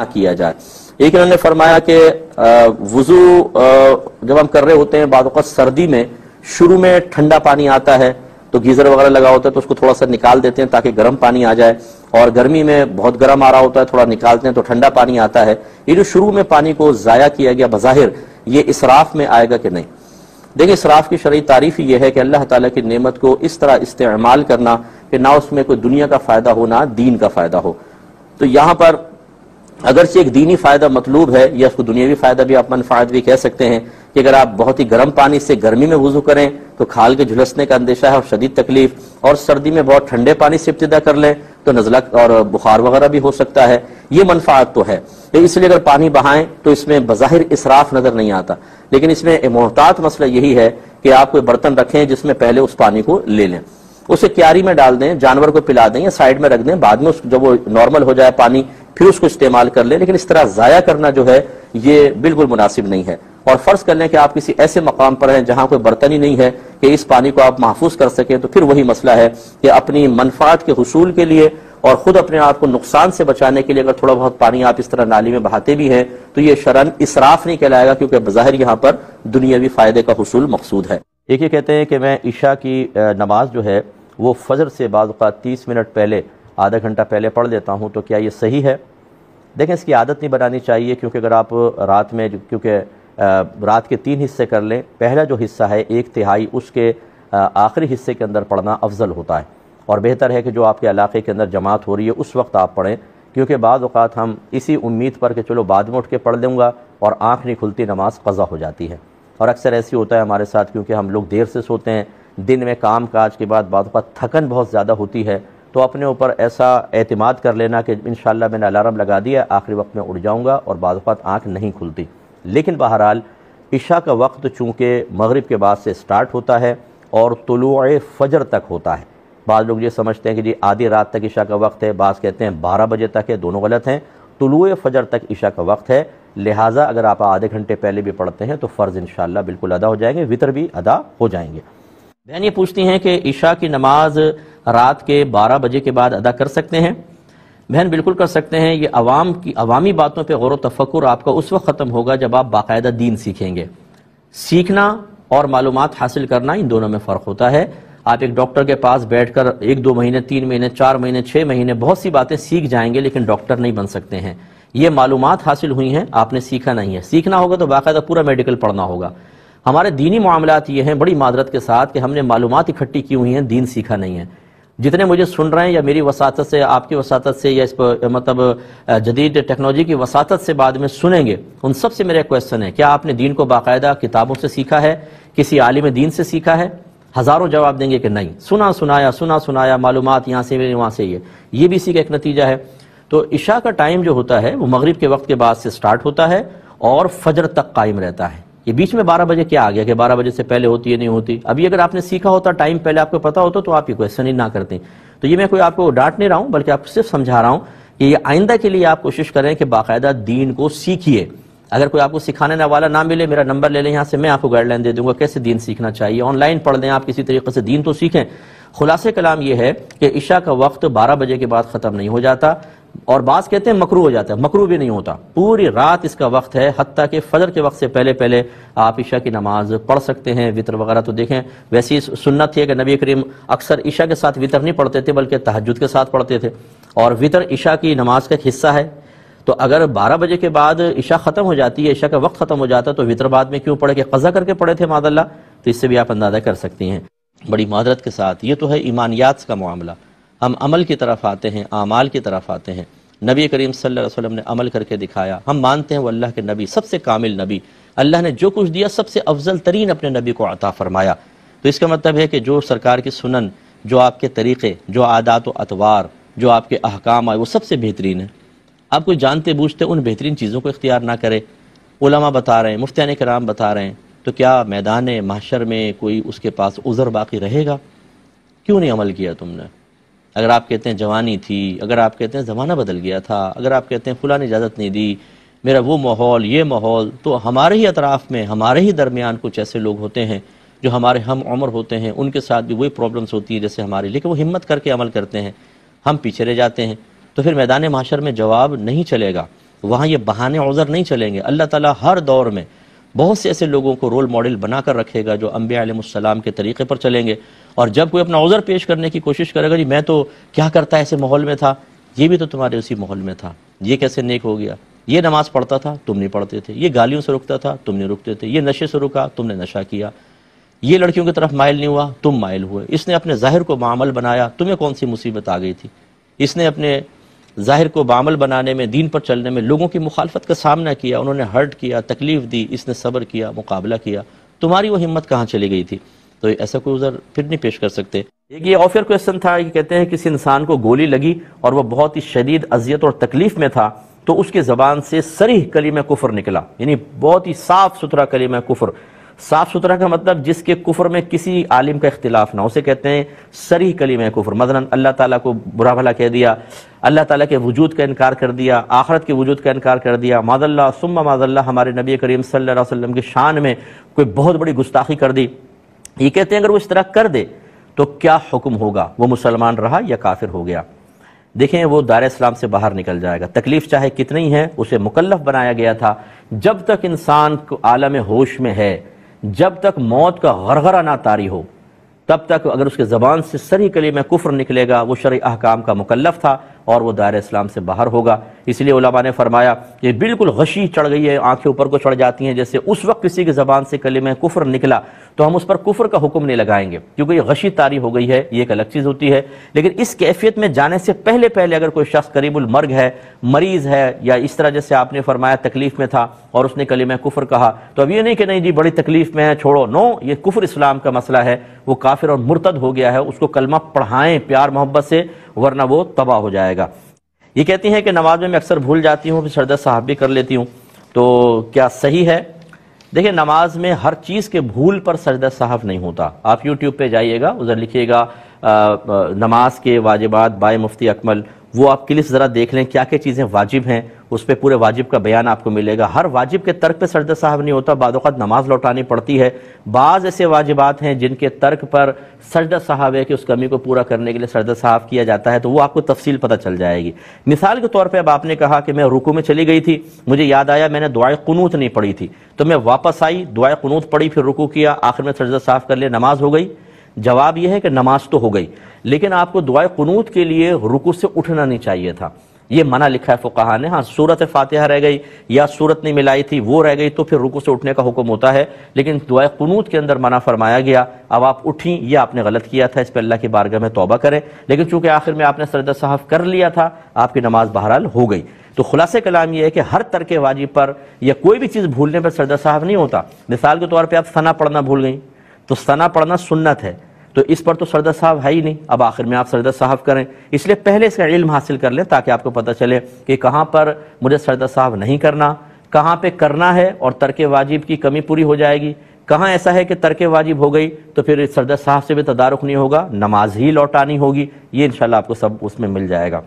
کیا جائے۔ ایک انہوں نے فرمایا کہ وضو جب ہم کر رہے ہوتے ہیں بعض اوقات سردی میں شروع میں ٹھنڈا پانی آتا ہے تو گیزر وغیرہ لگا ہوتا ہے تو اس کو تھوڑا سا نکال دیتے ہیں تاکہ گرم پانی آ جائے، اور گرمی میں بہت گرم آ رہا ہوتا ہے تھوڑا نکالتے ہیں تو ٹھنڈا پانی آتا ہے۔ یہ جو شروع میں پانی کو ضائع کیا گیا بظاہر یہ اسراف میں آئے گا کہ نہیں؟ دیکھیں اسراف کی شرعی تعریف یہ ہے کہ اللہ تعالیٰ کی نعمت کو اس طرح استعمال کرنا کہ نہ اس میں کوئی دنیا کا فائدہ ہو نہ دین کا فائدہ ہو۔ تو یہاں پر اگرچہ ایک دینی فائدہ مطلوب ہے یا اس کو دنیاوی فائدہ بھی آپ منفعت بھی کہہ سکتے ہیں کہ اگر آپ بہت ہی گرم پانی سے گرمی میں وضو کریں تو کھال کے جھلسنے کا اندیشہ ہے اور شدید تکلیف، اور سردی میں بہت ٹھنڈے پانی سے ابتدا کر لیں تو نزلہ اور بخار وغیرہ بھی ہو سکتا ہے، یہ منفعت تو ہے۔ اس لیے اگر پانی بہائیں تو اس میں بظاہر اسراف نظر نہیں آتا، لیکن اس میں محتاط مسئلہ یہی ہے کہ آپ کوئی برتن رکھیں جس میں پہلے اس پانی کو لے لیں، اسے کیاری میں ڈال دیں، جانور کو پلا دیں یا سائیڈ میں رکھ دیں، بعد میں جب وہ نارمل ہو جائے پانی پھر اس کو استعمال کر لیں، لیکن اس طرح ضائع کرنا جو ہے یہ بالکل مناسب نہیں ہے۔ اور فرض کر لیں کہ آپ کسی ایسے مقام پر ہیں جہاں کوئی برتن ہی نہیں ہے کہ اس پانی کو آپ محفوظ کر سکیں، تو پھر وہی مسئلہ ہے کہ اپنی منفعت کے حصول کے لیے اور خود اپنے آپ کو نقصان سے بچانے کے لیے اگر تھوڑا بہت پانی آپ اس طرح نالی میں بہاتے بھی ہیں تو یہ شرعاً اسراف نہیں کہلائے گا، کیونکہ بظاہر یہاں پر دنیاوی فائدے کا حصول مقصود ہے۔ ایک یہ کہتے ہیں کہ میں عشاء کی نماز جو ہے وہ فجر سے بعض اوقات 30 منٹ پہلے آدھا گھنٹہ پہلے پڑھ لیتا ہوں، تو کیا یہ صحیح ہے؟ دیکھیں اس کی عادت نہیں بنانی چاہیے، کیونکہ اگر آپ رات میں رات کے 3 حصے کر لیں، پہلا جو حصہ ہے 1/3 اس کے آخری حصے کے اندر پڑھنا افضل ہوتا ہے، اور بہتر ہے کہ جو آپ کے علاقے کے اندر جماعت ہو رہی ہے اس وقت آپ پڑھیں، کیونکہ بعض اوقات ہم اسی امید پر کہ چلو بعد میں اٹھ کے پڑھ لوں گا اور آنکھ نہیں کھلتی نماز قضا ہو جاتی ہے، اور اکثر ایسی ہوتا ہے ہمارے ساتھ، کیونکہ ہم لوگ دیر سے سوتے ہیں، دن میں کام کاج کے بعد بعض اوقات تھکن بہت زیادہ ہوتی ہے، تو اپنے اوپر ایسا اعتماد کر لینا کہ انشاءاللہ میں نے الارم لگا دیا آخری وقت میں اٹھ جاؤں گا، اور بعض اوقات آنکھ نہیں کھلتی۔ لیکن بہرحال عشاء کا وقت چونکہ مغرب کے بعد سے سٹارٹ ہوتا ہے اور طلوع فجر تک ہوتا ہے، بعض لوگ یہ سمجھتے ہیں کہ جی آدھی رات تک عشاء کا وقت ہے، بعض کہتے ہیں 12 بجے تک ہے، دونوں غلط ہیں، طلوع فجر تک عشاء کا وقت ہے، لہٰذا اگر آپ آدھے گھنٹے پہلے بھی پڑھتے ہیں تو فرض انشاءاللہ بالکل ادا ہو جائیں گے، وتر بھی ادا ہو جائیں گے۔ بہن یہ پوچھتی ہیں کہ عشاء کی نماز رات کے 12 بجے کے بعد ادا کر سکتے ہیں؟ بہن بالکل کر سکتے ہیں، یہ عوامی باتوں پہ غور و تفکر آپ کا اس وقت ختم ہوگا جب آپ باقاعدہ دین سیکھیں گے۔ سیکھنا اور معلومات حاصل کرنا ان دونوں میں فرق ہوتا ہے۔ آپ ایک ڈاکٹر کے پاس بیٹھ کر 1-2 مہینے 3 مہینے 4 مہینے 6 مہینے بہت سی باتیں سیکھ جائیں گے، لیکن ڈاکٹر نہیں بن سکتے ہیں۔ یہ معلومات حاصل ہوئی ہیں، آپ نے سیکھا نہیں ہے۔ سیکھنا ہوگا تو باقاعدہ پورا میڈیکل پڑھنا ہوگا۔ ہمارے دینی معاملات یہ ہیں بڑی معذرت کے ساتھ کہ ہم نے معلومات اکٹھی کی ہوئی ہیں، دین سیکھا نہیں ہے۔ جتنے مجھے سن رہے ہیں یا میری وساطت سے، آپ کی وساطت سے، یا اس پر مطلب جدید ٹیکنالوجی کی وساطت سے بعد میں سنیں گے، ان سب سے میرا کویسچن ہے، کیا آپ نے دین کو باقاعدہ کتابوں سے سیکھا ہے، کسی عالم دین سے سیکھا ہے؟ ہزاروں جواب دیں گے کہ نہیں، سنا معلومات یہاں سے وہاں سے، یہ بھی اسی کا ایک نتیجہ ہے۔ تو عشاء کا ٹائم جو ہوتا ہے وہ مغرب کے وقت کے بعد سے سٹارٹ ہوتا ہے اور فجر تک قائم رہتا ہے۔ یہ بیچ میں 12 بجے کیا آ گیا کہ 12 بجے سے پہلے ہوتی ہے نہیں ہوتی؟ ابھی اگر آپ نے سیکھا ہوتا ٹائم پہلے آپ کو پتا ہوتا تو آپ یہ کویسچن ہی نہ کرتے۔ تو یہ میں کوئی آپ کو ڈانٹ نہیں رہا ہوں، بلکہ آپ کو صرف سمجھا رہا ہوں کہ یہ آئندہ کے لیے آپ کوشش کریں کہ باقاعدہ دین کو سیکھیے۔ اگر کوئی آپ کو سکھانے والا نہ ملے، میرا نمبر لے لیں یہاں سے، میں آپ کو گائیڈ لائن دے دوں گا کیسے دین سیکھنا چاہیے۔ آن لائن پڑھ لیں، آپ کسی طریقے سے دین تو سیکھیں۔ خلاصے کلام یہ ہے کہ عشاء کا وقت 12 بجے کے بعد ختم نہیں ہو جاتا، اور بعض کہتے ہیں مکروہ ہو جاتا ہے، مکروہ بھی نہیں ہوتا، پوری رات اس کا وقت ہے، حتیٰ کہ فجر کے وقت سے پہلے آپ عشاء کی نماز پڑھ سکتے ہیں۔ وتر وغیرہ تو دیکھیں ویسی سنت ہے کہ نبی کریم اکثر عشاء کے ساتھ وتر نہیں پڑھتے تھے بلکہ تہجد کے ساتھ پڑھتے تھے، اور وتر عشاء کی نماز کا ایک حصہ ہے۔ تو اگر 12 بجے کے بعد عشاء ختم ہو جاتی ہے، عشاء کا وقت ختم ہو جاتا تو وتر بعد میں کیوں پڑھے کہ قضا کر کے پڑھے تھے معاذ اللہ؟ تو اس سے بھی آپ اندازہ کر سکتی ہیں۔ بڑی معذرت کے ساتھ یہ تو ہے ایمانیات کا معاملہ، ہم عمل کی طرف آتے ہیں، اعمال کی طرف آتے ہیں۔ نبی کریم صلی اللہ علیہ وسلم نے عمل کر کے دکھایا، ہم مانتے ہیں وہ اللہ کے نبی، سب سے کامل نبی، اللہ نے جو کچھ دیا سب سے افضل ترین اپنے نبی کو عطا فرمایا۔ تو اس کا مطلب ہے کہ جو سرکار کی سنن، جو آپ کے طریقے، جو عادات و اطوار، جو آپ کے احکام آئے وہ سب سے بہترین ہیں۔ آپ کوئی جانتے بوجھتے ان بہترین چیزوں کو اختیار نہ کرے، علماء بتا رہے ہیں، مفتیان کرام بتا رہے ہیں، تو کیا میدان محشر میں کوئی اس کے پاس عذر باقی رہے گا؟ کیوں نہیں عمل کیا تم نے؟ اگر آپ کہتے ہیں جوانی تھی، اگر آپ کہتے ہیں زمانہ بدل گیا تھا، اگر آپ کہتے ہیں فلاں نے اجازت نہیں دی، میرا وہ ماحول یہ ماحول، تو ہمارے ہی اطراف میں، ہمارے ہی درمیان کچھ ایسے لوگ ہوتے ہیں جو ہمارے ہم عمر ہوتے ہیں، ان کے ساتھ بھی وہی پرابلمس ہوتی ہیں جیسے ہماری، لیکن وہ ہمت کر کے عمل کرتے ہیں، ہم پیچھے رہ جاتے ہیں، تو پھر میدان محشر میں جواب نہیں چلے گا۔ وہاں یہ بہانے عذر نہیں چلیں گے. اللہ تعالیٰ ہر دور میں بہت سے ایسے لوگوں کو رول ماڈل بنا کر رکھے گا جو انبیاء علیہ السلام کے طریقے پر چلیں گے. اور جب کوئی اپنا عذر پیش کرنے کی کوشش کرے گا جی میں تو کیا کرتا ایسے ماحول میں تھا، یہ بھی تو تمہارے اسی ماحول میں تھا، یہ کیسے نیک ہو گیا، یہ نماز پڑھتا تھا تم نہیں پڑھتے تھے، یہ گالیوں سے رکتا تھا تم نہیں رکتے تھے، یہ نشے سے رکا تم نے نشہ کیا، یہ لڑکیوں کی طرف مائل نہیں ہوا تم مائل ہوئے، اس نے اپنے ظاہر کو معامل بنایا تمہیں کون سی مصیبت آ گئی تھی، اس نے اپنے ظاہر کو بعمل بنانے میں، دین پر چلنے میں لوگوں کی مخالفت کا سامنا کیا، انہوں نے ہرٹ کیا، تکلیف دی، اس نے صبر کیا، مقابلہ کیا، تمہاری وہ ہمت کہاں چلی گئی تھی؟ تو ایسا کوئی عذر پھر نہیں پیش کر سکتے. ایک یہ آفر کویسچن تھا کہ کہتے ہیں کسی انسان کو گولی لگی اور وہ بہت ہی شدید اذیت اور تکلیف میں تھا تو اس کی زبان سے صریح کلمہ کفر نکلا، یعنی بہت ہی صاف ستھرا کلمہ کفر. صاف ستھرا کا مطلب جس کے کفر میں کسی عالم کا اختلاف نہ، اسے کہتے ہیں صریح کلمہ کفر. مثلا اللہ تعالیٰ کو برا بھلا کہہ دیا، اللہ تعالیٰ کے وجود کا انکار کر دیا، آخرت کے وجود کا انکار کر دیا، معاذ اللہ ثم معاذ اللہ ہمارے نبی کریم صلی اللہ علیہ وسلم کی شان میں کوئی بہت بڑی گستاخی کر دی. یہ کہتے ہیں اگر وہ اس طرح کر دے تو کیا حکم ہوگا، وہ مسلمان رہا یا کافر ہو گیا؟ دیکھیں وہ دائرہ اسلام سے باہر نکل جائے گا. تکلیف چاہے کتنی ہے، اسے مکلف بنایا گیا تھا. جب تک انسان کو عالم ہوش میں ہے، جب تک موت کا غرغرہ نہ طاری ہو، تب تک اگر اس کے زبان سے صریح کلمہ کفر نکلے گا وہ شرعی احکام کا مکلف تھا اور وہ دائرہ اسلام سے باہر ہوگا. اس لیے علماء نے فرمایا کہ بالکل غشی چڑھ گئی ہے، آنکھیں اوپر کو چڑھ جاتی ہیں، جیسے اس وقت کسی کی زبان سے کلمہ کفر نکلا تو ہم اس پر کفر کا حکم نہیں لگائیں گے کیونکہ یہ غشی طاری ہو گئی ہے، یہ ایک الگ چیز ہوتی ہے. لیکن اس کیفیت میں جانے سے پہلے اگر کوئی شخص قریب المرگ ہے، مریض ہے، یا اس طرح جیسے آپ نے فرمایا تکلیف میں تھا اور اس نے کلمہ کفر کہا، تو اب یہ نہیں کہ نہیں جی بڑی تکلیف میں ہے چھوڑو، نو، یہ کفر اسلام کا مسئلہ ہے، وہ کافر اور مرتد ہو گیا ہے، اس کو کلمہ پڑھائیں پیار محبت سے ورنہ وہ تباہ ہو جائے گا. یہ کہتی ہیں کہ نماز میں اکثر بھول جاتی ہوں، پھر سجدہ صاحب بھی کر لیتی ہوں، تو کیا صحیح ہے؟ دیکھیں نماز میں ہر چیز کے بھول پر سجدہ صاحب نہیں ہوتا. آپ یوٹیوب پہ جائیے گا، ادھر لکھیے گا نماز کے واجبات بائے مفتی اکمل، وہ آپ کلپس ذرا دیکھ لیں کیا کیا چیزیں واجب ہیں، اس پہ پورے واجب کا بیان آپ کو ملے گا. ہر واجب کے ترک پہ سجدہ صاحب نہیں ہوتا، بعض اوقات نماز لوٹانی پڑتی ہے. بعض ایسے واجبات ہیں جن کے ترک پر سجدہ صاحب ہے کہ اس کمی کو پورا کرنے کے لیے سجدہ صاحب کیا جاتا ہے، تو وہ آپ کو تفصیل پتہ چل جائے گی. مثال کے طور پہ اب آپ نے کہا کہ میں رکوع میں چلی گئی تھی، مجھے یاد آیا میں نے دعائے قنوت نہیں پڑھی تھی، تو میں واپس آئی، دعائے قنوت پڑھی، پھر رکوع کیا، آخر میں سجدہ صاحب کر لیا، نماز ہو گئی؟ جواب یہ ہے کہ نماز تو ہو گئی، لیکن آپ کو دعائے قنوت کے لیے رکوع سے اٹھنا نہیں چاہیے تھا. یہ منع لکھا ہے فقہا نے. ہاں سورت فاتحہ رہ گئی یا سورت نہیں ملائی تھی وہ رہ گئی تو پھر رکوع سے اٹھنے کا حکم ہوتا ہے، لیکن دعائے قنوت کے اندر منع فرمایا گیا. اب آپ اٹھیں، یہ آپ نے غلط کیا تھا، اس پہ اللہ کی بارگاہ میں توبہ کریں، لیکن چونکہ آخر میں آپ نے سجدہ صاحب کر لیا تھا، آپ کی نماز بہرحال ہو گئی. تو خلاصہ کلام یہ ہے کہ ہر ترک واجب پر یا کوئی بھی چیز بھولنے پر سجدہ صاحب نہیں ہوتا. مثال کے طور پہ آپ ثنا پڑھنا بھول گئیں تو ثنا پڑھنا سنت ہے، تو اس پر تو سجدہ صاحب ہے ہی نہیں، اب آخر میں آپ سجدہ صاحب کریں. اس لیے پہلے اس کا علم حاصل کر لیں تاکہ آپ کو پتہ چلے کہ کہاں پر مجھے سجدہ صاحب نہیں کرنا، کہاں پہ کرنا ہے اور ترک واجب کی کمی پوری ہو جائے گی، کہاں ایسا ہے کہ ترک واجب ہو گئی تو پھر سجدہ صاحب سے بھی تدارک نہیں ہوگا، نماز ہی لوٹانی ہوگی. یہ انشاءاللہ آپ کو سب اس میں مل جائے گا.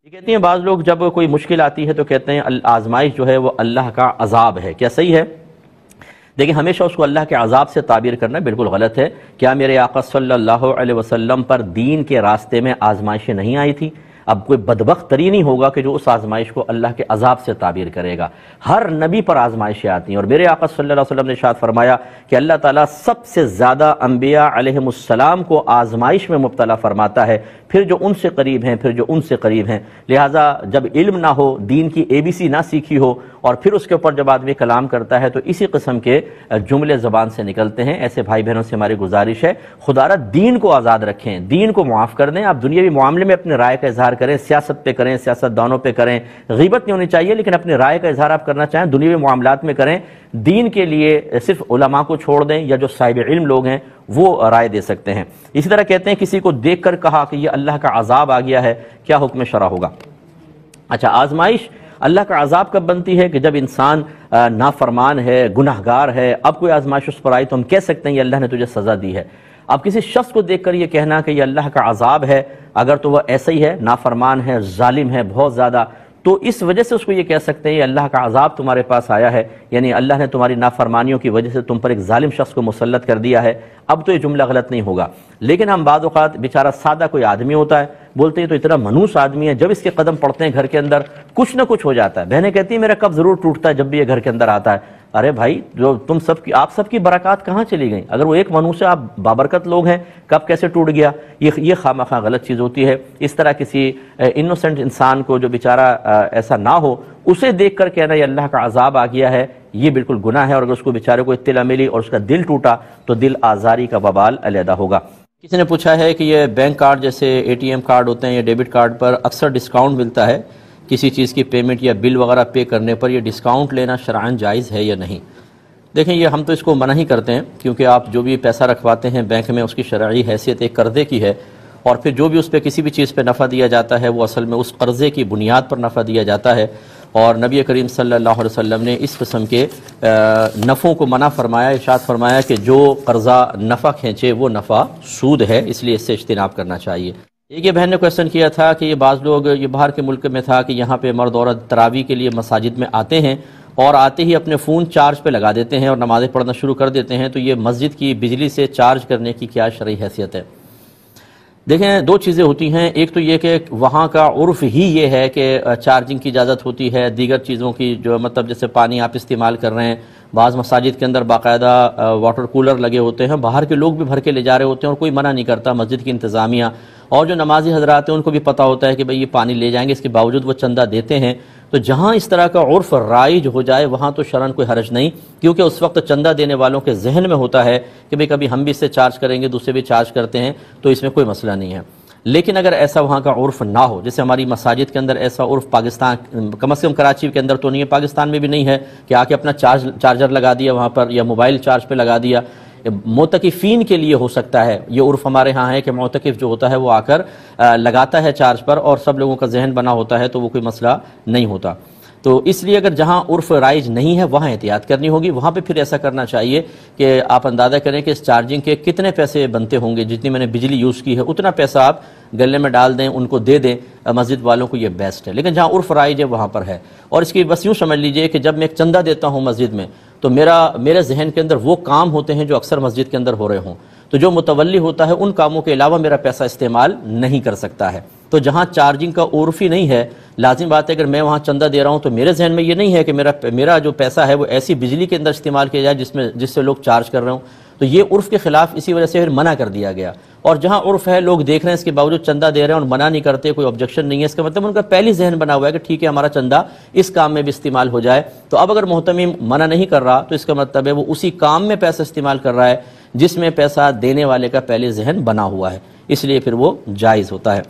یہ کہتی ہیں بعض لوگ جب کوئی مشکل آتی ہے تو کہتے ہیں آزمائش جو ہے وہ اللہ کا عذاب ہے، کیا صحیح ہے؟ دیکھیں ہمیشہ اس کو اللہ کے عذاب سے تعبیر کرنا بالکل غلط ہے. کیا میرے آقا صلی اللہ علیہ وسلم پر دین کے راستے میں آزمائشیں نہیں آئی تھی؟ اب کوئی بدبخت ترین ہی ہوگا کہ جو اس آزمائش کو اللہ کے عذاب سے تعبیر کرے گا. ہر نبی پر آزمائشیں آتی ہیں، اور میرے آقا صلی اللہ علیہ وسلم نے ارشاد فرمایا کہ اللہ تعالیٰ سب سے زیادہ انبیاء علیہم السلام کو آزمائش میں مبتلا فرماتا ہے، پھر جو ان سے قریب ہیں، پھر جو ان سے قریب ہیں. لہٰذا جب علم نہ ہو، دین کی ABC نہ سیکھی ہو، اور پھر اس کے اوپر جب آدمی کلام کرتا ہے تو اسی قسم کے جملے زبان سے نکلتے ہیں. ایسے بھائی بہنوں سے ہماری گزارش ہے خدا را دین کو آزاد رکھیں، دین کو معاف کر دیں. آپ دنیاوی معاملے میں اپنے رائے کا اظہار کریں، سیاست پہ کریں، سیاست دانوں پہ کریں، غیبت نہیں ہونی چاہیے، لیکن اپنے رائے کا اظہار آپ کرنا چاہیں دنیاوی معاملات میں کریں. دین کے لیے صرف علماء کو چھوڑ دیں یا جو صاحب علم لوگ ہیں وہ رائے دے سکتے ہیں. اسی طرح کہتے ہیں کسی کو دیکھ کر کہا کہ یہ اللہ کا عذاب آ گیا ہے، کیا حکم شرع ہوگا؟ اچھا، آزمائش اللہ کا عذاب کب بنتی ہے؟ کہ جب انسان نافرمان ہے، گناہگار ہے. اب کوئی آزمائش اس پر آئی تو ہم کہہ سکتے ہیں یہ اللہ نے تجھے سزا دی ہے. اب کسی شخص کو دیکھ کر یہ کہنا کہ یہ اللہ کا عذاب ہے، اگر تو وہ ایسا ہی ہے، نافرمان ہے، ظالم ہے بہت زیادہ، تو اس وجہ سے اس کو یہ کہہ سکتے ہیں یہ اللہ کا عذاب تمہارے پاس آیا ہے، یعنی اللہ نے تمہاری نافرمانیوں کی وجہ سے تم پر ایک ظالم شخص کو مسلط کر دیا ہے۔ اب تو یہ جملہ غلط نہیں ہوگا، لیکن ہم بعض اوقات بیچارہ سادہ کوئی آدمی ہوتا ہے، بولتے ہیں تو اتنا منحوس آدمی ہے، جب اس کے قدم پڑتے ہیں گھر کے اندر کچھ نہ کچھ ہو جاتا ہے۔ بہنیں کہتی ہیں میرا کب ضرور ٹوٹتا ہے جب بھی یہ گھر کے اندر آتا ہے۔ ارے بھائی، جو تم سب کی آپ سب کی برکات کہاں چلی گئیں؟ اگر وہ ایک منحوس ہے، آپ بابرکت لوگ ہیں، کب کیسے ٹوٹ گیا؟ یہ خامخواہ غلط چیز ہوتی ہے۔ اس طرح کسی انوسنٹ انسان کو جو بیچارہ ایسا نہ ہو، اسے دیکھ کر کہنا یہ اللہ کا عذاب آ گیا ہے، یہ بالکل گناہ ہے، اور اگر اس کو بیچارے کو اطلاع ملی اور اس کا دل ٹوٹا تو دل آزاری کا وبال علیحدہ ہوگا۔ کسی نے پوچھا ہے کہ یہ بینک کارڈ جیسے اے ٹی ایم کارڈ ہوتے ہیں یا ڈیبٹ کارڈ پر اکثر ڈسکاؤنٹ ملتا ہے، کسی چیز کی پیمنٹ یا بل وغیرہ پے کرنے پر یہ ڈسکاؤنٹ لینا شرعاً جائز ہے یا نہیں؟ دیکھیں، یہ ہم تو اس کو منع ہی کرتے ہیں، کیونکہ آپ جو بھی پیسہ رکھواتے ہیں بینک میں اس کی شرعی حیثیت ایک قرضے کی ہے، اور پھر جو بھی اس پہ کسی بھی چیز پہ نفع دیا جاتا ہے وہ اصل میں اس قرضے کی بنیاد پر نفع دیا جاتا ہے، اور نبی کریم صلی اللہ علیہ وسلم نے اس قسم کے نفعوں کو منع فرمایا، ارشاد فرمایا کہ جو قرضہ نفع کھینچے وہ نفع سود ہے، اس لیے اس سے اجتناب کرنا چاہیے۔ ایک یہ بہن نے کویسچن کیا تھا کہ یہ بعض لوگ، یہ باہر کے ملک میں تھا کہ یہاں پہ مرد عورت تراویح کے لیے مساجد میں آتے ہیں اور آتے ہی اپنے فون چارج پہ لگا دیتے ہیں اور نمازیں پڑھنا شروع کر دیتے ہیں، تو یہ مسجد کی بجلی سے چارج کرنے کی کیا شرعی حیثیت ہے؟ دیکھیں، دو چیزیں ہوتی ہیں، ایک تو یہ کہ وہاں کا عرف ہی یہ ہے کہ چارجنگ کی اجازت ہوتی ہے، دیگر چیزوں کی جو مطلب جیسے پانی آپ استعمال کر رہے ہیں، بعض مساجد کے اندر باقاعدہ واٹر کولر لگے ہوتے ہیں، باہر کے لوگ بھی بھر کے لے جا رہے ہوتے ہیں اور کوئی منع نہیں کرتا، مسجد کی انتظامیہ اور جو نمازی حضرات ہیں ان کو بھی پتہ ہوتا ہے کہ بھئی یہ پانی لے جائیں گے، اس کے باوجود وہ چندہ دیتے ہیں۔ تو جہاں اس طرح کا عرف رائج ہو جائے وہاں تو شرعاً کوئی حرج نہیں، کیونکہ اس وقت چندہ دینے والوں کے ذہن میں ہوتا ہے کہ بھئی کبھی ہم بھی اس سے چارج کریں گے، دوسرے بھی چارج کرتے ہیں، تو اس میں کوئی مسئلہ نہیں ہے۔ لیکن اگر ایسا وہاں کا عرف نہ ہو، جیسے ہماری مساجد کے اندر ایسا عرف پاکستان، کم از کم کراچی کے اندر تو نہیں ہے، پاکستان میں بھی نہیں ہے کہ آ کے اپنا چارجر لگا دیا وہاں پر یا موبائل چارج پہ لگا دیا، معتکفین کے لیے ہو سکتا ہے، یہ عرف ہمارے ہاں ہے کہ معتکف جو ہوتا ہے وہ آ کر لگاتا ہے چارج پر اور سب لوگوں کا ذہن بنا ہوتا ہے تو وہ کوئی مسئلہ نہیں ہوتا۔ تو اس لیے اگر جہاں عرف رائج نہیں ہے وہاں احتیاط کرنی ہوگی، وہاں پہ پھر ایسا کرنا چاہیے کہ آپ اندازہ کریں کہ اس چارجنگ کے کتنے پیسے بنتے ہوں گے، جتنی میں نے بجلی یوز کی ہے اتنا پیسہ آپ گلے میں ڈال دیں، ان کو دے دیں، مسجد والوں کو یہ بیسٹ ہے۔ لیکن جہاں عرف رائج ہے وہاں پر ہے، اور اس کی بس یوں سمجھ لیجئے کہ جب میں ایک چندہ دیتا ہوں مسجد میں تو میرے ذہن کے اندر وہ کام ہوتے ہیں جو اکثر مسجد کے اندر ہو رہے ہوں، تو جو متولی ہوتا ہے ان کاموں کے علاوہ میرا پیسہ استعمال نہیں کر سکتا ہے۔ تو جہاں چارجنگ کا عرف ہی نہیں ہے، لازم بات ہے اگر میں وہاں چندہ دے رہا ہوں تو میرے ذہن میں یہ نہیں ہے کہ میرا جو پیسہ ہے وہ ایسی بجلی کے اندر استعمال کیا جائے جس سے لوگ چارج کر رہے ہوں، تو یہ عرف کے خلاف اسی وجہ سے پھر منع کر دیا گیا۔ اور جہاں عرف ہے لوگ دیکھ رہے ہیں اس کے باوجود چندہ دے رہے ہیں اور منع نہیں کرتے، کوئی آبجیکشن نہیں ہے، اس کا مطلب ان کا پہلی ذہن بنا ہوا ہے کہ ٹھیک ہے ہمارا چندہ اس کام میں بھی استعمال ہو جائے۔ تو اب اگر محتمم منع نہیں کر رہا تو اس کا مطلب ہے وہ اسی کام میں پیسہ استعمال کر رہا ہے جس میں پیسہ دینے والے کا پہلے ذہن بنا ہوا ہے، اس لیے پھر وہ جائز ہوتا ہے۔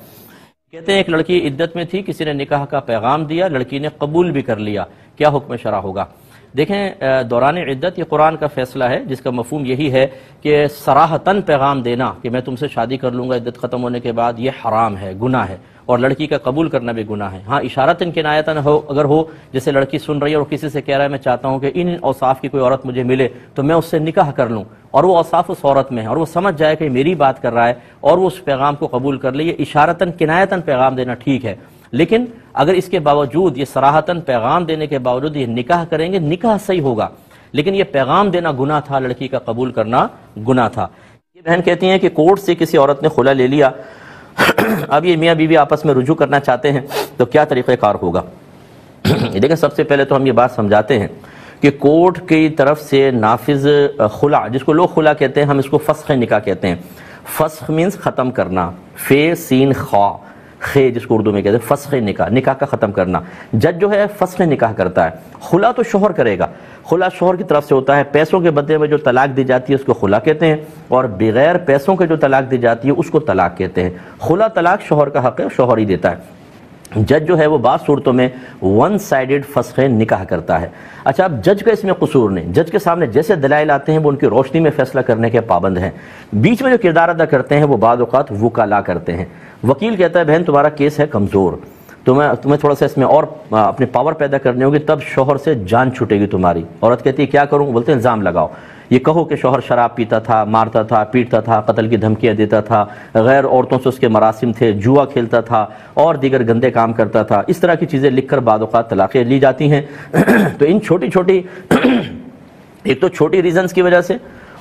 کہتے ہیں ایک لڑکی عدت میں تھی، کسی نے نکاح کا پیغام دیا، لڑکی نے قبول بھی کر لیا، کیا حکم شرع ہوگا؟ دیکھیں، دوران عدت یہ قرآن کا فیصلہ ہے جس کا مفہوم یہی ہے کہ صراحتاً پیغام دینا کہ میں تم سے شادی کر لوں گا عدت ختم ہونے کے بعد، یہ حرام ہے، گناہ ہے، اور لڑکی کا قبول کرنا بھی گناہ ہے۔ ہاں اشارتاً کنایتاً اگر ہو، جیسے لڑکی سن رہی ہے اور کسی سے کہہ رہا ہے میں چاہتا ہوں کہ ان اوصاف کی کوئی عورت مجھے ملے تو میں اس سے نکاح کر لوں، اور وہ اوصاف اس عورت میں ہے اور وہ سمجھ جائے کہ میری بات کر رہا ہے اور وہ اس پیغام کو قبول کر لے، یہ اشارتاً کنایتاً پیغام دینا ٹھیک ہے۔ لیکن اگر اس کے باوجود یہ صراحتاً پیغام دینے کے باوجود یہ نکاح کریں گے، نکاح صحیح ہوگا، لیکن یہ پیغام دینا گناہ تھا، لڑکی کا قبول کرنا گناہ تھا۔ یہ بہن کہتی ہیں کہ کورٹ سے کسی عورت نے خلا لے لیا، اب یہ میاں بیوی آپس میں رجوع کرنا چاہتے ہیں تو کیا طریقہ کار ہوگا؟ دیکھیں، سب سے پہلے تو ہم یہ بات سمجھاتے ہیں کہ کورٹ کی طرف سے نافذ خلا، جس کو لوگ خلا کہتے ہیں، ہم اس کو فسخ نکاح کہتے ہیں۔ فسخ مینز ختم کرنا، فے سین خا، خے جس کو اردو میں کہتے ہیں، فسخ نکاح، نکاح کا ختم کرنا۔ جج جو ہے فسخ نکاح کرتا ہے، خلا تو شوہر کرے گا، خلا شوہر کی طرف سے ہوتا ہے، پیسوں کے بدلے میں جو طلاق دی جاتی ہے اس کو خلا کہتے ہیں، اور بغیر پیسوں کے جو طلاق دی جاتی ہے اس کو طلاق کہتے ہیں۔ خلا طلاق شوہر کا حق ہے، شوہر ہی دیتا ہے۔ جج جو ہے وہ بعض صورتوں میں ون سائیڈڈ فسخ نکاح کرتا ہے۔ اچھا، اب جج کا اس میں قصور نہیں، جج کے سامنے جیسے دلائل آتے ہیں وہ ان کی روشنی میں فیصلہ کرنے کے پابند ہیں۔ بیچ میں جو کردار ادا کرتے ہیں وہ بعض اوقات وکلا کرتے ہیں۔ وکیل کہتا ہے بہن تمہارا کیس ہے کمزور، تمہیں تھوڑا سا اس میں اور اپنے پاور پیدا کرنی ہوگی، تب شوہر سے جان چھوٹے گی تمہاری۔ عورت کہتی ہے کیا کروں؟ بولتے ہیں الزام لگاؤ، یہ کہو کہ شوہر شراب پیتا تھا، مارتا تھا، پیٹتا تھا، قتل کی دھمکیاں دیتا تھا، غیر عورتوں سے اس کے مراسم تھے، جوا کھیلتا تھا اور دیگر گندے کام کرتا تھا، اس طرح کی چیزیں لکھ کر بعض اوقات طلاقیں لی جاتی ہیں۔ تو ان چھوٹی چھوٹی ایک تو چھوٹی ریزنز کی وجہ سے،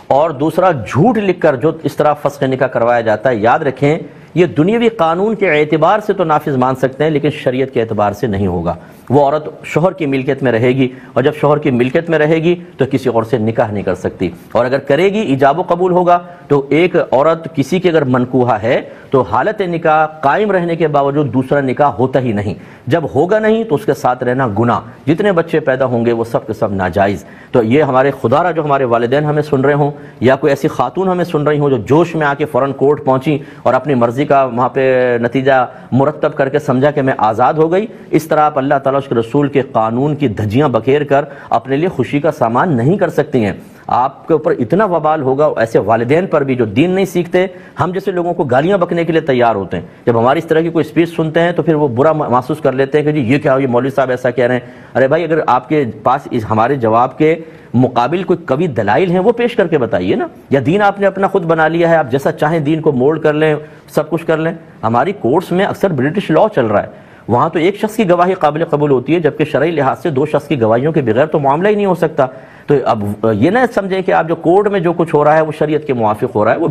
اور دوسرا جھوٹ لکھ کر جو اس طرح فسخ نکاح کروایا جاتا ہے، یاد رکھیں یہ دنیاوی قانون کے اعتبار سے تو نافذ مان سکتے ہیں لیکن شریعت کے اعتبار سے نہیں ہوگا۔ وہ عورت شوہر کی ملکیت میں رہے گی، اور جب شوہر کی ملکیت میں رہے گی تو کسی اور سے نکاح نہیں کر سکتی، اور اگر کرے گی ایجاب و قبول ہوگا تو ایک عورت کسی کی اگر منکوحہ ہے تو حالت نکاح قائم رہنے کے باوجود دوسرا نکاح ہوتا ہی نہیں، جب ہوگا نہیں تو اس کے ساتھ رہنا گناہ، جتنے بچے پیدا ہوں گے وہ سب کے سب ناجائز۔ تو یہ ہمارے خدا را جو ہمارے والدین ہمیں سن رہے ہوں یا کوئی ایسی خاتون ہمیں سن رہی ہوں جو جوش میں آ کے فوراً کورٹ پہنچی اور اپنی مرضی کا وہاں پہ نتیجہ مرتب کر کے سمجھا کہ میں آزاد ہو گئی، اس طرح آپ اللہ تعالیٰ اس کے رسول کے قانون کی دھجیاں بکھیر کر اپنے لیے خوشی کا سامان نہیں کر سکتی ہیں۔ آپ کے اوپر اتنا وبال ہوگا ایسے والدین پر بھی جو دین نہیں سیکھتے، ہم جیسے لوگوں کو گالیاں بکنے کے لیے تیار ہوتے ہیں، جب ہماری اس طرح کی کوئی اسپیچ سنتے ہیں تو پھر وہ برا محسوس کر لیتے ہیں کہ جی یہ کیا، یہ مولوی صاحب ایسا کہہ رہے ہیں۔ ارے بھائی اگر آپ کے پاس ہمارے جواب کے مقابل کوئی قوی دلائل ہیں وہ پیش کر کے بتائیے نا، یا دین آپ نے اپنا خود بنا لیا ہے، آپ جیسا چاہیں دین کو مولڈ کر لیں، سب کچھ کر لیں۔ ہماری کورٹس میں اکثر برٹش لاء چل رہا ہے، وہاں تو ایک شخص کی گواہی قابل قبول ہوتی ہے جبکہ شرعی لحاظ سے دو شخص کی گواہیوں کے بغیر تو معاملہ ہی نہیں ہو سکتا۔ تو اب یہ نہ سمجھیں کہ آپ جو کورٹ میں جو کچھ ہو رہا ہے وہ شریعت کے موافق ہو رہا ہے، وہ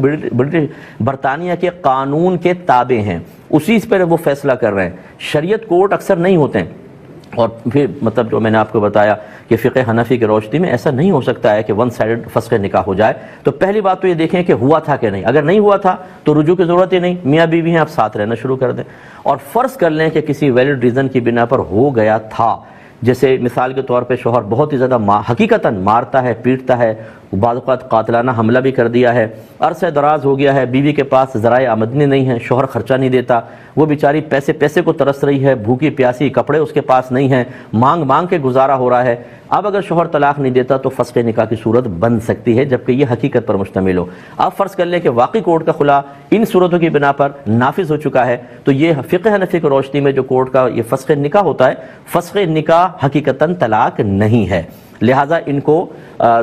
برطانیہ کے قانون کے تابع ہیں، اسی پر وہ فیصلہ کر رہے ہیں، شریعت کورٹ اکثر نہیں ہوتے ہیں۔ اور پھر مطلب جو میں نے آپ کو بتایا کہ فقہ حنفی کی روشنی میں ایسا نہیں ہو سکتا ہے کہ ون سائیڈڈ فسخ نکاح ہو جائے۔ تو پہلی بات تو یہ دیکھیں کہ ہوا تھا کہ نہیں، اگر نہیں ہوا تھا تو رجوع کی ضرورت ہی نہیں، میاں بیوی ہیں آپ ساتھ رہنا شروع کر دیں۔ اور فرض کر لیں کہ کسی ویلڈ ریزن کی بنا پر ہو گیا تھا، جیسے مثال کے طور پہ شوہر بہت ہی زیادہ حقیقتاً مارتا ہے، پیٹتا ہے، بعض اوقات قاتلانہ حملہ بھی کر دیا ہے، عرصہ دراز ہو گیا ہے، بیوی کے پاس ذرائع آمدنی نہیں ہے، شوہر خرچہ نہیں دیتا، وہ بیچاری پیسے کو ترس رہی ہے، بھوکی پیاسی، کپڑے اس کے پاس نہیں ہیں، مانگ کے گزارا ہو رہا ہے۔ اب اگر شوہر طلاق نہیں دیتا تو فسخ نکاح کی صورت بن سکتی ہے جبکہ یہ حقیقت پر مشتمل ہو۔ آپ فرض کر لیں کہ واقعی کورٹ کا خلا ان صورتوں کی بنا پر نافذ ہو چکا ہے، تو یہ فقہ حنفی کی روشنی میں جو کورٹ کا یہ فسخ نکاح ہوتا ہے، فسخ نکاح حقیقتاً طلاق نہیں ہے، لہٰذا ان کو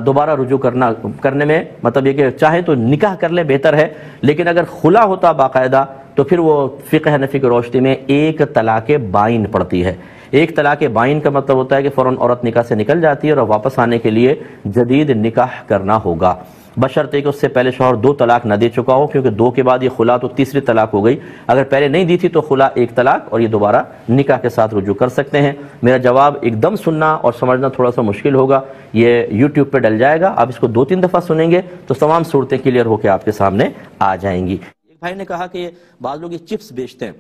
دوبارہ رجوع کرنے میں مطلب یہ کہ چاہیں تو نکاح کر لیں بہتر ہے، لیکن اگر خلا ہوتا باقاعدہ تو پھر وہ فقہ حنفی کی روشنی میں ایک طلاق بائن پڑتی ہے۔ ایک طلاق بائن کا مطلب ہوتا ہے کہ فوراً عورت نکاح سے نکل جاتی ہے اور واپس آنے کے لیے جدید نکاح کرنا ہوگا، بشرطے کہ اس سے پہلے شوہر 2 طلاق نہ دے چکا ہو، کیونکہ 2 کے بعد یہ خلا تو تیسری طلاق ہو گئی، اگر پہلے نہیں دی تھی تو خلا 1 طلاق اور یہ دوبارہ نکاح کے ساتھ رجوع کر سکتے ہیں۔ میرا جواب ایک دم سننا اور سمجھنا تھوڑا سا مشکل ہوگا، یہ یوٹیوب پہ ڈل جائے گا، آپ اس کو 2-3 دفعہ سنیں گے تو تمام صورتیں کلیئر ہو کے آپ کے سامنے آ جائیں گی۔ ایک بھائی نے کہا کہ بعض لوگ یہ چپس بیچتے ہیں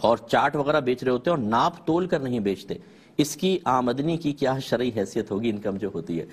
اور چاٹ وغیرہ بیچ رہے ہوتے ہیں اور ناپ تول کر نہیں بیچتے، اس کی آمدنی کی کیا شرعی حیثیت ہوگی، انکم جو ہوتی ہے؟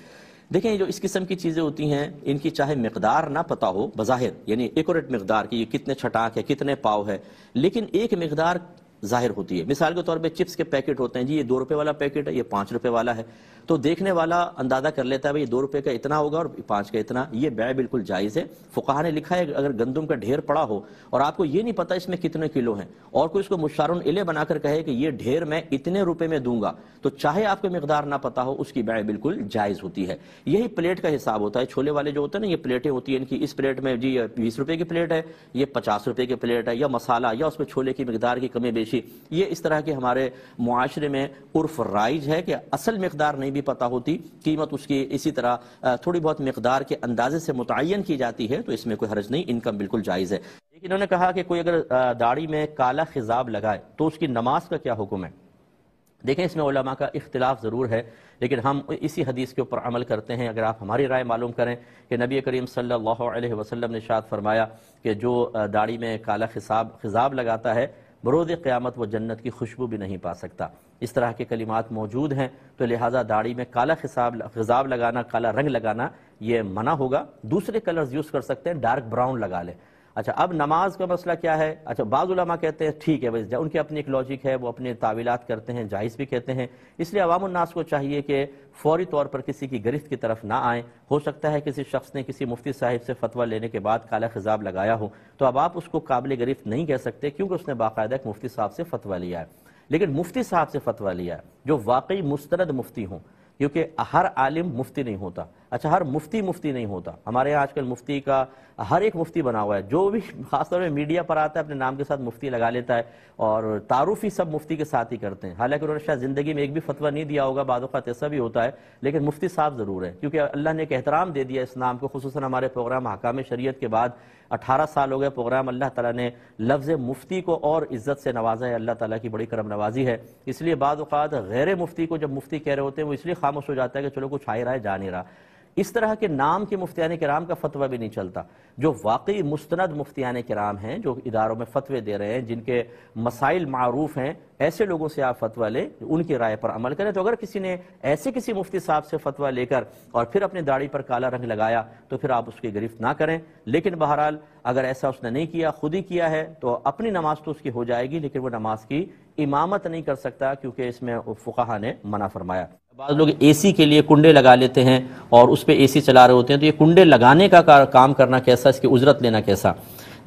دیکھیں جو اس قسم کی چیزیں ہوتی ہیں ان کی چاہے مقدار نہ پتہ ہو بظاہر، یعنی ایکوریٹ مقدار کی یہ کتنے چھٹاک ہے، کتنے پاؤ ہے، لیکن ایک مقدار ظاہر ہوتی ہے۔ مثال کے طور پہ چپس کے پیکٹ ہوتے ہیں، جی یہ 2 روپے والا پیکٹ ہے، یہ 5 روپے والا ہے، تو دیکھنے والا اندازہ کر لیتا ہے بھئی 2 روپے کا اتنا ہوگا اور 5 کا اتنا، یہ بیع بالکل جائز ہے۔ فقہا نے لکھا ہے اگر گندم کا ڈھیر پڑا ہو اور آپ کو یہ نہیں پتا اس میں کتنے کلو ہیں اور کوئی اس کو مشارن الیہ بنا کر کہے کہ یہ ڈھیر میں اتنے روپے میں دوں گا، تو چاہے آپ کو مقدار نہ پتا ہو اس کی بیع بالکل جائز ہوتی ہے۔ یہی پلیٹ کا حساب ہوتا ہے، چھولے والے جو ہوتے ہیں نا، یہ پلیٹیں ہوتی ہیں ان کی، اس پلیٹ میں جی 20 روپے کی پلیٹ ہے، یہ 50 روپے کی پلیٹ ہے، یا مسالہ یا اس میں چھولے کی مقدار کی کمی بیشی، یہ اس طرح کے ہمارے معاشرے میں عرف رائج ہے کہ اصل مقدار نہیں بھی پتا ہوتی، قیمت اس کی اسی طرح تھوڑی بہت مقدار کے اندازے سے متعین کی جاتی ہے، تو اس میں کوئی حرج نہیں، انکم بالکل جائز ہے۔ لیکن انہوں نے کہا کہ کوئی اگر داڑھی میں کالا خضاب لگائے تو اس کی نماز کا کیا حکم ہے؟ دیکھیں اس میں علماء کا اختلاف ضرور ہے، لیکن ہم اسی حدیث کے اوپر عمل کرتے ہیں۔ اگر آپ ہماری رائے معلوم کریں کہ نبی کریم صلی اللہ علیہ وسلم نے ارشاد فرمایا کہ جو داڑھی میں کالا خضاب لگاتا ہے بروز قیامت وہ جنت کی خوشبو بھی نہیں پا سکتا، اس طرح کے کلمات موجود ہیں، تو لہٰذا داڑھی میں کالا خضاب لگانا، کالا رنگ لگانا یہ منع ہوگا۔ دوسرے کلرز یوز کر سکتے ہیں، ڈارک براؤن لگا لیں۔ اچھا اب نماز کا مسئلہ کیا ہے؟ اچھا بعض علماء کہتے ہیں ٹھیک ہے بھائی، ان کی اپنی ایک لاجک ہے، وہ اپنے تعویلات کرتے ہیں، جائز بھی کہتے ہیں، اس لیے عوام الناس کو چاہیے کہ فوری طور پر کسی کی گرفت کی طرف نہ آئیں۔ ہو سکتا ہے کسی شخص نے کسی مفتی صاحب سے فتویٰ لینے کے بعد کالا خضاب لگایا ہو، تو اب آپ اس کو قابل گرفت نہیں کہہ سکتے کیونکہ اس نے باقاعدہ ایک مفتی صاحب سے فتویٰ لیا ہے۔ لیکن مفتی صاحب سے فتویٰ لیا ہے جو واقعی مستند مفتی ہوں، کیونکہ ہر عالم مفتی نہیں ہوتا، اچھا، ہر مفتی نہیں ہوتا. ہمارے یہاں آج کل مفتی کا ہر ایک مفتی بنا ہوا ہے، جو بھی خاص طور پہ میڈیا پر آتا ہے اپنے نام کے ساتھ مفتی لگا لیتا ہے، اور تعارف ہی سب مفتی کے ساتھ ہی کرتے ہیں. حالانکہ انہوں نے شاید زندگی میں ایک بھی فتویٰ نہیں دیا ہوگا، بعض اوقات ایسا بھی ہوتا ہے، لیکن مفتی صاحب ضرور ہے، کیونکہ اللہ نے ایک احترام دے دیا اس نام کو. خصوصاً ہمارے پروگرام احکام شریعت کے بعد 18 سال ہو گئے پروگرام، اللہ تعالیٰ نے لفظ مفتی کو اور عزت سے نوازا ہے. اللہ تعالیٰ کی بڑی کرم نوازی ہے. اس لیے بعض اوقات غیر مفتی کو جب مفتی کہہ رہے ہوتے ہیں وہ اس لیے خاموش ہو جاتا ہے کہ چلو کچھ آ ہی رہا ہے، جا نہیں رہا. اس طرح کے نام کے مفتیان کرام کا فتویٰ بھی نہیں چلتا. جو واقعی مستند مفتیان کرام ہیں، جو اداروں میں فتوے دے رہے ہیں، جن کے مسائل معروف ہیں، ایسے لوگوں سے آپ فتویٰ لیں، ان کی رائے پر عمل کریں. تو اگر کسی نے ایسے کسی مفتی صاحب سے فتویٰ لے کر اور پھر اپنی داڑھی پر کالا رنگ لگایا تو پھر آپ اس کی گرفت نہ کریں. لیکن بہرحال اگر ایسا اس نے نہیں کیا، خود ہی کیا ہے، تو اپنی نماز تو اس کی ہو جائے گی، لیکن وہ نماز کی امامت نہیں کر سکتا، کیونکہ اس میں فقہا نے منع فرمایا. بعض لوگ اے سی کے لیے کنڈے لگا لیتے ہیں اور اس پہ اے سی چلا رہے ہوتے ہیں، تو یہ کنڈے لگانے کا کام کرنا کیسا، اس کی اجرت لینا کیسا؟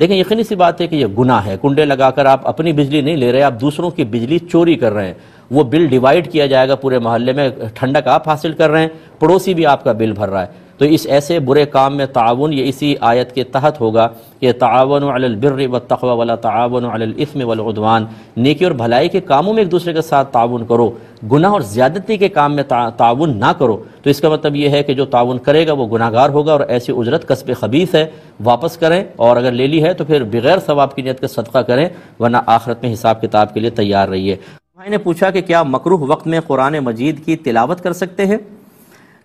دیکھیں، یقینی سی بات ہے کہ یہ گناہ ہے. کنڈے لگا کر آپ اپنی بجلی نہیں لے رہے، آپ دوسروں کی بجلی چوری کر رہے ہیں. وہ بل ڈیوائیڈ کیا جائے گا پورے محلے میں، ٹھنڈک آپ حاصل کر رہے ہیں، پڑوسی بھی آپ کا بل بھر رہا ہے. تو اس ایسے برے کام میں تعاون یہ اسی آیت کے تحت ہوگا کہ تعاونوا علی البر والتقوی ولا تعاونوا علی الاثم والعدوان. نیکی اور بھلائی کے کاموں میں ایک دوسرے کے ساتھ تعاون کرو، گناہ اور زیادتی کے کام میں تعاون نہ کرو. تو اس کا مطلب یہ ہے کہ جو تعاون کرے گا وہ گناہگار ہوگا، اور ایسی اجرت کسب خبیث ہے، واپس کریں. اور اگر لے لی ہے تو پھر بغیر ثواب کی نیت کا صدقہ کریں، ورنہ آخرت میں حساب کتاب کے لیے تیار رہیے. بھائی نے پوچھا کہ کیا مکروہ وقت میں قرآن مجید کی تلاوت کر سکتے ہیں؟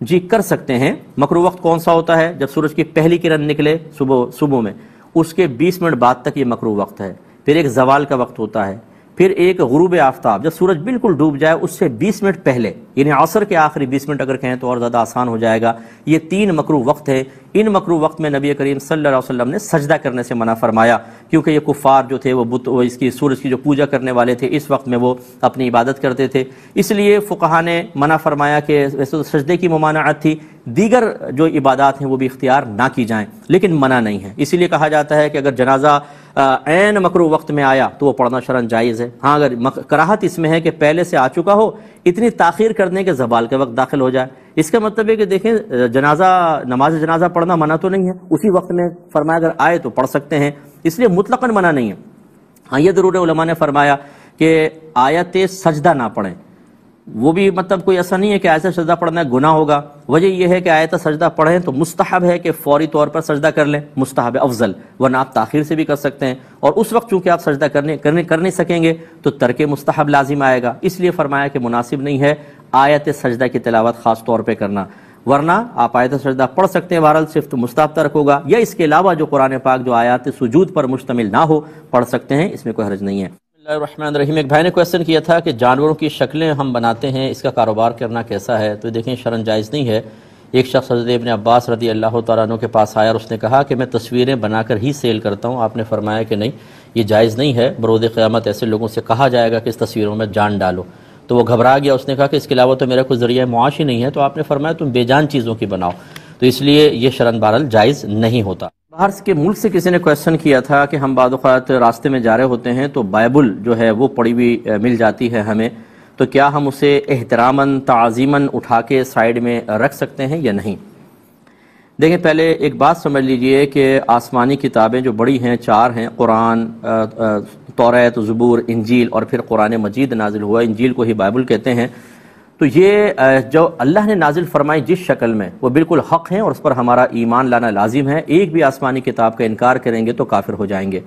جی، کر سکتے ہیں. مکروہ وقت کون سا ہوتا ہے؟ جب سورج کی پہلی کرن نکلے صبح میں، اس کے 20 منٹ بعد تک یہ مکروہ وقت ہے. پھر ایک زوال کا وقت ہوتا ہے، پھر ایک غروب آفتاب، جب سورج بالکل ڈوب جائے اس سے 20 منٹ پہلے، یعنی عصر کے آخری 20 منٹ اگر کہیں تو اور زیادہ آسان ہو جائے گا. یہ 3 مکروہ وقت ہے. ان مکروہ وقت میں نبی کریم صلی اللہ علیہ وسلم نے سجدہ کرنے سے منع فرمایا، کیونکہ یہ کفار جو تھے وہ اس کی سورج کی جو پوجا کرنے والے تھے، اس وقت میں وہ اپنی عبادت کرتے تھے. اس لیے فقہا نے منع فرمایا کہ ویسے تو سجدے کی ممانعت تھی، دیگر جو عبادات ہیں وہ بھی اختیار نہ کی جائیں، لیکن منع نہیں ہے. اسی لیے کہا جاتا ہے کہ اگر جنازہ عین مکروہ وقت میں آیا تو وہ پڑھنا شرعاً جائز ہے. ہاں، اگر کراہت اس میں ہے کہ پہلے سے آ چکا ہو، اتنی تاخیر کرنے کے زوال کے وقت داخل ہو جائے. اس کا مطلب ہے کہ دیکھیں، نماز جنازہ پڑھنا منع تو نہیں ہے، اسی وقت میں فرمایا اگر آئے تو پڑھ سکتے ہیں، اس لیے مطلقاً منع نہیں ہے. ہاں، یہ ضرور ہے، علماء نے فرمایا کہ آیت سجدہ نہ پڑھیں. وہ بھی مطلب کوئی ایسا نہیں ہے کہ آیت سجدہ پڑھنا گناہ ہوگا. وجہ یہ ہے کہ آیت سجدہ پڑھیں تو مستحب ہے کہ فوری طور پر سجدہ کر لیں، مستحب افضل، ورنہ آپ تاخیر سے بھی کر سکتے ہیں. اور اس وقت چونکہ آپ سجدہ کر نہیں سکیں گے تو ترک مستحب لازم آئے گا. اس لیے فرمایا کہ مناسب نہیں ہے آیت سجدہ کی تلاوت خاص طور پہ کرنا، ورنہ آپ آیت سجدہ پڑھ سکتے ہیں. بہرحال صرف تو مستحب ترک ہوگا، یا اس کے علاوہ جو قرآن پاک جو آیات سجود پر مشتمل نہ ہو پڑھ سکتے ہیں، اس میں کوئی حرج نہیں ہے. بسم اللہ الرحمن الرحیم. ایک بھائی نے کویسچن کیا تھا کہ جانوروں کی شکلیں ہم بناتے ہیں، اس کا کاروبار کرنا کیسا ہے؟ تو دیکھیں، شرعاً جائز نہیں ہے. ایک شخص حضرت ابن عباس رضی اللہ تعالیٰ عنہ کے پاس آیا اور اس نے کہا کہ میں تصویریں بنا کر ہی سیل کرتا ہوں. آپ نے فرمایا کہ نہیں، یہ جائز نہیں ہے. بروز قیامت ایسے لوگوں سے کہا جائے گا کہ اس تصویروں میں جان ڈالو. تو وہ گھبرا گیا، اس نے کہا کہ اس کے علاوہ تو میرا کوئی ذریعہ معاش ہی نہیں ہے. تو آپ نے فرمایا تم بے جان چیزوں کی بناؤ. تو اس لیے یہ شرعاً بہرحال جائز نہیں ہوتا. باہر کے ملک سے کسی نے کویسچن کیا تھا کہ ہم بعض اوقات راستے میں جا رہے ہوتے ہیں تو بائبل جو ہے وہ پڑھی ہوئی مل جاتی ہے ہمیں، تو کیا ہم اسے احتراماً تعظیماً اٹھا کے سائیڈ میں رکھ سکتے ہیں یا نہیں؟ دیکھیں، پہلے ایک بات سمجھ لیجئے کہ آسمانی کتابیں جو بڑی ہیں 4 ہیں، قرآن، توریت، زبور، انجیل، اور پھر قرآن مجید نازل ہوا. انجیل کو ہی بائبل کہتے ہیں. تو یہ جو اللہ نے نازل فرمائی جس شکل میں، وہ بالکل حق ہیں اور اس پر ہمارا ایمان لانا لازم ہے. ایک بھی آسمانی کتاب کا انکار کریں گے تو کافر ہو جائیں گے.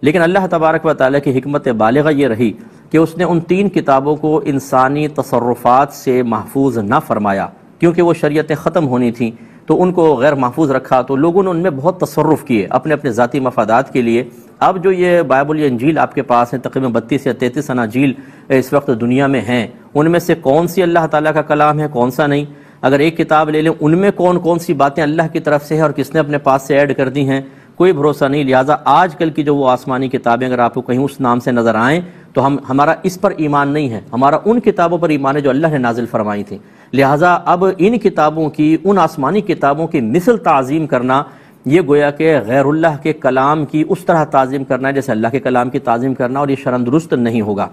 لیکن اللہ تبارک و تعالیٰ کی حکمت بالغہ یہ رہی کہ اس نے ان 3 کتابوں کو انسانی تصرفات سے محفوظ نہ فرمایا، کیونکہ وہ شریعتیں ختم ہونی تھیں تو ان کو غیر محفوظ رکھا. تو لوگوں نے ان میں بہت تصرف کیے اپنے اپنے ذاتی مفادات کے لیے. اب جو یہ بائبل یا انجیل آپ کے پاس ہیں، تقریباً 32 یا 33 اناجیل اس وقت دنیا میں ہیں، ان میں سے کون سی اللہ تعالیٰ کا کلام ہے، کون سا نہیں؟ اگر ایک کتاب لے لیں، ان میں کون سی باتیں اللہ کی طرف سے ہیں اور کس نے اپنے پاس سے ایڈ کر دی ہیں، کوئی بھروسہ نہیں. لہٰذا آج کل کی جو وہ آسمانی کتابیں اگر آپ کو کہیں اس نام سے نظر آئیں تو ہمارا اس پر ایمان نہیں ہے، ہمارا ان کتابوں پر ایمان ہے جو اللہ نے نازل فرمائی تھیں. لہٰذا اب ان کتابوں کی، ان آسمانی کتابوں کی مثل تعظیم کرنا، یہ گویا کہ غیر اللہ کے کلام کی اس طرح تعظیم کرنا ہے جیسے اللہ کے کلام کی تعظیم کرنا، اور یہ شرعاً درست نہیں ہوگا.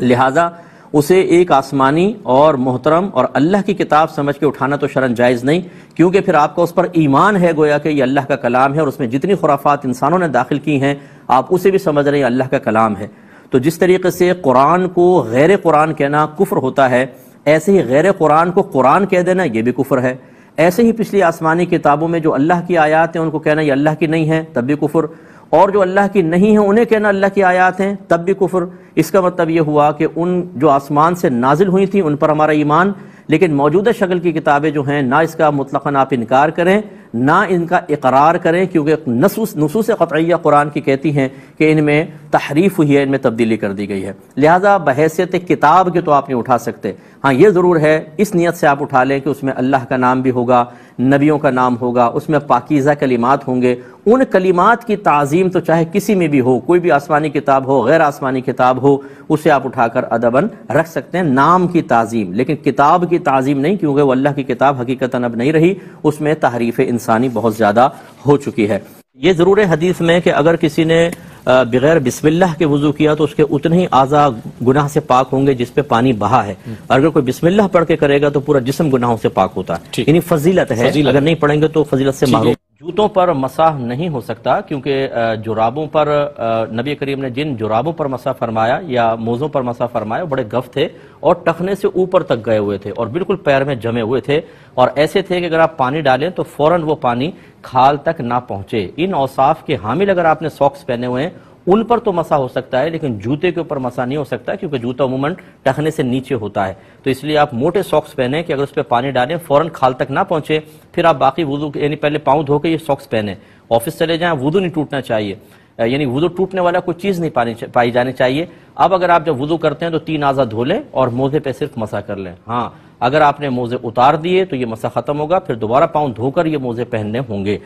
لہٰذا اسے ایک آسمانی اور محترم اور اللہ کی کتاب سمجھ کے اٹھانا تو شرعاً جائز نہیں، کیونکہ پھر آپ کا اس پر ایمان ہے گویا کہ یہ اللہ کا کلام ہے، اور اس میں جتنی خرافات انسانوں نے داخل کی ہیں آپ اسے بھی سمجھ رہے ہیں اللہ کا کلام ہے۔ تو جس طریقے سے قرآن کو غیر قرآن کہنا کفر ہوتا ہے، ایسے ہی غیر قرآن کو قرآن کہہ دینا یہ بھی کفر ہے۔ ایسے ہی پچھلی آسمانی کتابوں میں جو اللہ کی آیات ہیں ان کو کہنا یہ اللہ کی نہیں ہے، تب بھی کفر، اور جو اللہ کی نہیں ہیں انہیں کہنا اللہ کی آیات ہیں، تب بھی کفر۔ اس کا مطلب یہ ہوا کہ ان جو آسمان سے نازل ہوئی تھیں ان پر ہمارا ایمان، لیکن موجودہ شکل کی کتابیں جو ہیں نہ اس کا مطلقاً آپ انکار کریں نہ ان کا اقرار کریں، کیونکہ نصوص قطعیہ قرآن کی کہتی ہیں کہ ان میں تحریف ہوئی ہے، ان میں تبدیلی کر دی گئی ہے، لہذا بحیثیت کتاب کے تو آپ نہیں اٹھا سکتے۔ ہاں یہ ضرور ہے اس نیت سے آپ اٹھا لیں کہ اس میں اللہ کا نام بھی ہوگا، نبیوں کا نام ہوگا، اس میں پاکیزہ کلمات ہوں گے، ان کلمات کی تعظیم تو چاہے کسی میں بھی ہو، کوئی بھی آسمانی کتاب ہو غیر آسمانی کتاب ہو، اسے آپ اٹھا کر ادباً رکھ سکتے ہیں، نام کی تعظیم، لیکن کتاب کی تعظیم نہیں، کیونکہ وہ اللہ کی کتاب حقیقتاً اب نہیں رہی، اس میں تحریف انسانی بہت زیادہ ہو چکی ہے۔ یہ ضرور ہے حدیث میں کہ اگر کسی نے بغیر بسم اللہ کے وضو کیا تو اس کے اتنے ہی اعضاء گناہ سے پاک ہوں گے جس پہ پانی بہا ہے، اگر کوئی بسم اللہ پڑھ کے کرے گا تو پورا جسم گناہوں سے پاک ہوتا ہے، یعنی فضیلت ہے، اگر نہیں پڑھیں گے تو فضیلت سے محروم۔ جوتوں پر مسح نہیں ہو سکتا، کیونکہ جرابوں پر نبی کریم نے جن جرابوں پر مسح فرمایا یا موزوں پر مسح فرمایا وہ بڑے گف تھے اور ٹخنے سے اوپر تک گئے ہوئے تھے اور بالکل پیر میں جمے ہوئے تھے، اور ایسے تھے کہ اگر آپ پانی ڈالیں تو فوراً وہ پانی کھال تک نہ پہنچے۔ ان اوصاف کے حامل اگر آپ نے ساکس پہنے ہوئے ہیں ان پر تو مسح ہو سکتا ہے، لیکن جوتے کے اوپر مسح نہیں ہو سکتا، کیونکہ جوتا عموماً ٹخنے سے نیچے ہوتا ہے، تو اس لیے آپ موٹے ساکس پہنیں کہ اگر اس پہ پانی ڈالیں فوراً کھال تک نہ پہنچے، پھر آپ باقی وضو یعنی پہلے پاؤں دھو کے یہ ساکس پہنیں، آفس چلے جائیں وضو نہیں ٹوٹنا چاہیے، یعنی وضو ٹوٹنے والا کوئی چیز نہیں پائی جانی چاہیے۔ اب اگر آپ جب وضو کرتے ہیں تو 3 اعضاء دھو لیں اور موزے پہ صرف مسح کر لیں، ہاں اگر آپ نے موزے اتار دیے تو یہ مسح ختم ہوگا، پھر دوبارہ پاؤں دھو کر یہ موزے پہننے ہوں گے۔